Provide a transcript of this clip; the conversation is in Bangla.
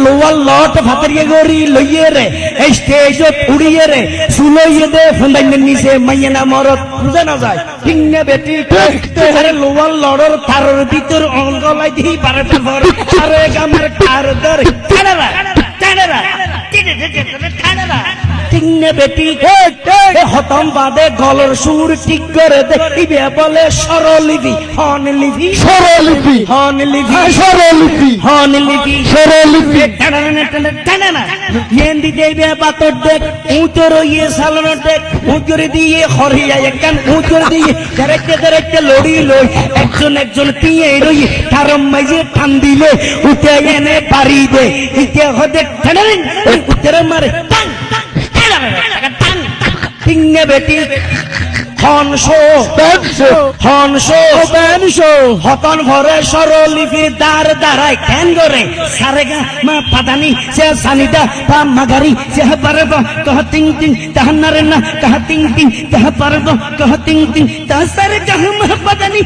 লোয়ার লট ভাতরিয়ে গড়ি লইয়ে রে স্টেজত উড়িয়ে রে সুলইয়ে দে ফুন্দাইনের নিচে মাইয়ে না মরত বুঝে না যায় ঠিক না বেটি আরে লোয়ার লড়র তারের ভিতর অঙ্গলাই দিই পারটা ভর আরে গামার কার দর কানারা কানারা কানারা ঠিক না বেটি হতম বাদে গলর সুর ঠিক করে দেখিবে বলে সরলিপি হন লিপি স্বরলিপি হন লিপি স্বরলিপি হন লিপি স্বরলিপি টানা মেহেন্দি দেবে বাতর দেখ উঁচর ইয়ে সালানো দেখ উঁচরে দিয়ে হরিয়া একখান উঁচরে দিয়ে দেরেকতে লড়ি লই একজন একজন পিয়ে রই তারম মাইজে টান দিলে উঠে এনে পারি দে ইতে হদে টানা উত্তরে মারে টান টান ঠিক না বেটি হতন ভরে সরলিপি দার দাঁড়ায় কেন করে সারে গা মা পাদানি সে সানিদা পা মাগারি সে পারব কহ তিং তিং তাহ নারে না কহ তিং তিং তাহ পারব কহ তিং তিং তাহ সারে গা মা পাদানি